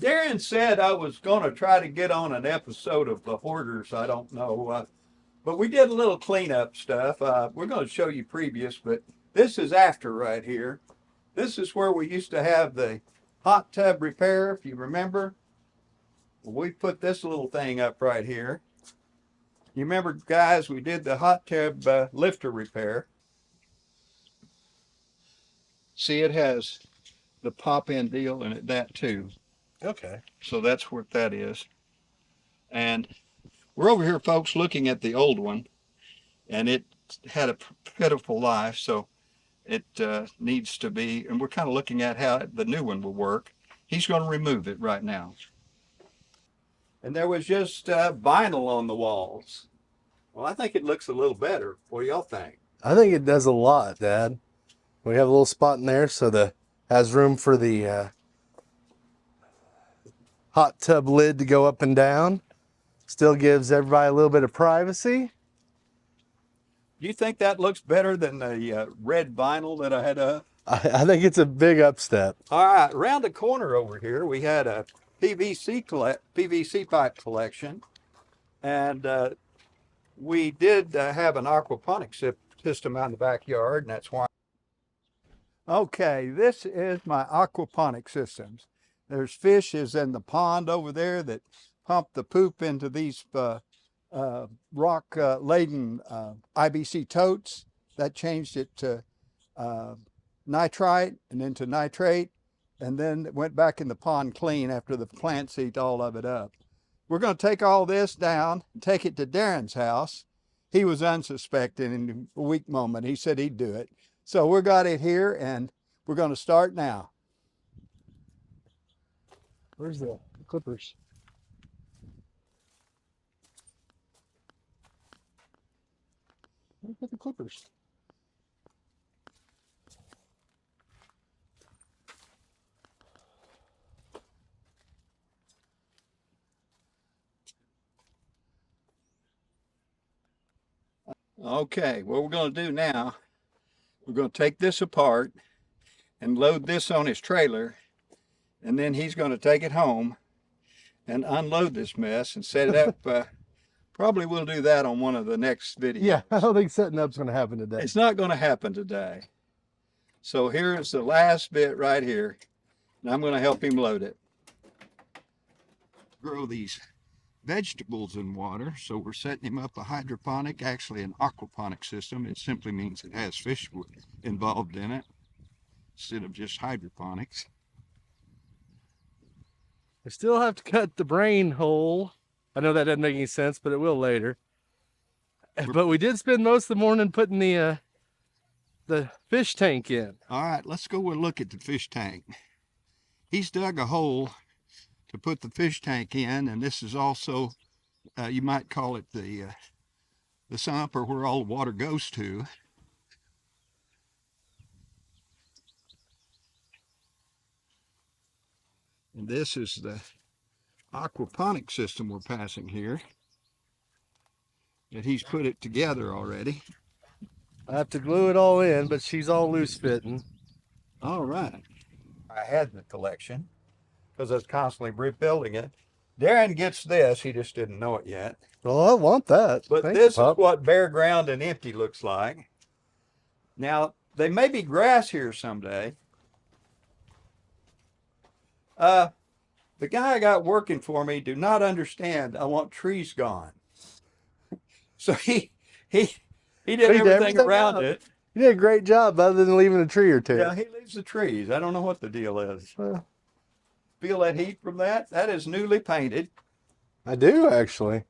Darren said I was going to try to get on an episode of The Hoarders. I don't know. But we did a little cleanup stuff. We're going to show you previous, but this is after right here. This is where we used to have the hot tub repair, if you remember. We put this little thing up right here. You remember, guys, we did the hot tub lifter repair. See, it has the pop-in deal in it, that too. Okay. So that's what that is. And we're over here, folks, looking at the old one, and it had a pitiful life, so it needs to be, and we're kind of looking at how the new one will work. He's going to remove it right now. And there was just vinyl on the walls. Well, I think it looks a little better. What do y'all think? I think it does a lot, Dad. We have a little spot in there so the has room for the hot tub lid to go up and down. Still gives everybody a little bit of privacy. Do you think that looks better than the red vinyl that I had up? I think it's a big upstep. All right, around the corner over here, we had a PVC pipe collection, and we did have an aquaponics system out in the backyard, and that's why. Okay, this is my aquaponic systems. There's fishes in the pond over there that pump the poop into these rock-laden IBC totes. That changed it to nitrite and into nitrate, and then it went back in the pond clean after the plants eat all of it up. We're going to take all this down and take it to Darren's house. He was unsuspecting in a weak moment. He said he'd do it. So we got it here, and we're going to start now. Where's the clippers? Look at the clippers. Okay, what we're going to do now, we're going to take this apart and load this on his trailer, and then he's going to take it home and unload this mess and set it up. Probably we'll do that on one of the next videos. Yeah, I don't think setting up's going to happen today. It's not going to happen today. So here's the last bit right here, and I'm going to help him load it. Grow these vegetables in water, so we're setting him up a hydroponic, actually an aquaponic system. It simply means it has fish involved in it instead of just hydroponics. I still have to cut the brain hole. I know that doesn't make any sense, but it will later. But we did spend most of the morning putting the fish tank in. All right, let's go and look at the fish tank. He's dug a hole to put the fish tank in, and this is also, you might call it the sump, or where all the water goes to. And this is the aquaponic system we're passing here, that he's put it together already. I have to glue it all in, but she's all loose fitting. All right. I had the collection because I was constantly rebuilding it. Darren gets this. He just didn't know it yet. Well, I want that. But Thanks, this is Pop. what bare ground and empty looks like. Now, there may be grass here someday. The guy I got working for me do not understand I want trees gone. So he did everything around it. You did a great job other than leaving a tree or two. Yeah, he leaves the trees. I don't know what the deal is. Feel that heat from that? That is newly painted. I do, actually.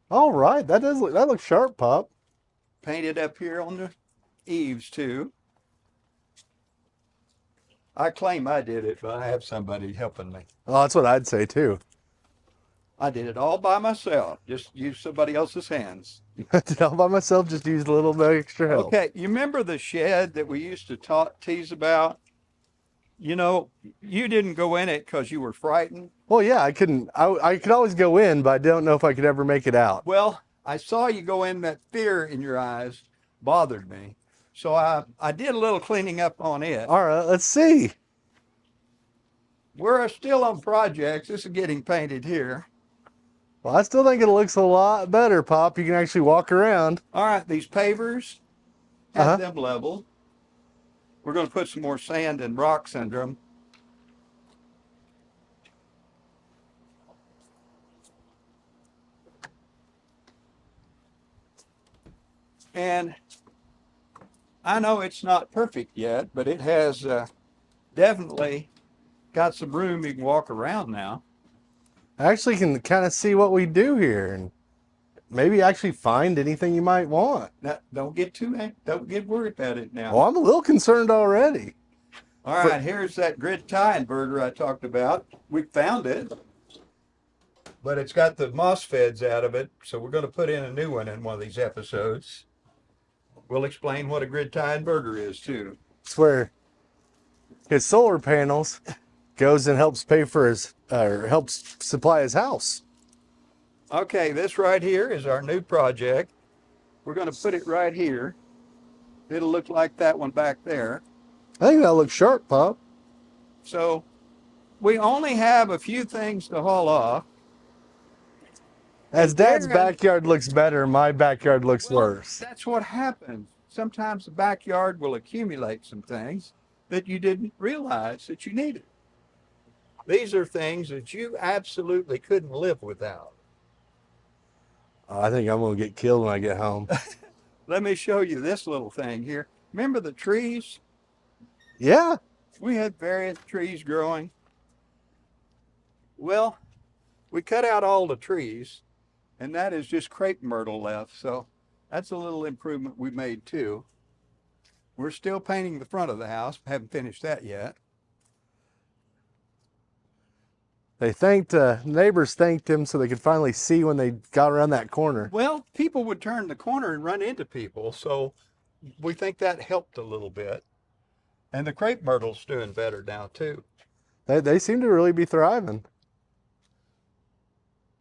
All right, that looks sharp, Pop. Painted up here on the eaves too. I claim I did it, but I have somebody helping me. Oh, that's what I'd say too. I did it all by myself. Just use somebody else's hands. I did it all by myself, just used a little bit extra help. Okay, you remember the shed that we used to tease about? You know, you didn't go in it because you were frightened. Well, yeah, I could always go in, but I don't know if I could ever make it out. Well, I saw you go in, that fear in your eyes bothered me. So I did a little cleaning up on it. All right, let's see. we're still on projects. This is getting painted here. Well, I still think it looks a lot better, Pop. You can actually walk around. All right, these pavers, have Uh-huh. them level. We're going to put some more sand and rocks under them. And I know it's not perfect yet, but it has definitely got some room you can walk around now. I actually can kind of see what we do here and maybe actually find anything you might want. Now, don't get worried about it now. Well, I'm a little concerned already. All right, here's that grid tie inverter I talked about. We found it, but it's got the moss feds out of it, so we're going to put in a new one in one of these episodes. We'll explain what a grid tie inverter is too. It's where his solar panels goes and helps pay for his, or helps supply his house. Okay, this right here is our new project. We're going to put it right here. It'll look like that one back there. I think that looks sharp, Pop. So we only have a few things to haul off. As Dad's backyard looks better, my backyard looks worse. That's what happens. Sometimes the backyard will accumulate some things that you didn't realize that you needed. These are things that you absolutely couldn't live without. I think I'm going to get killed when I get home. Let me show you this little thing here. Remember the trees? Yeah. We had various trees growing. Well, we cut out all the trees, and that is just crepe myrtle left. So that's a little improvement we made too. We're still painting the front of the house. Haven't finished that yet. They thanked, neighbors thanked him so they could finally see when they got around that corner. Well, people would turn the corner and run into people, so we think that helped a little bit. And the crepe myrtle's doing better now too. They seem to really be thriving.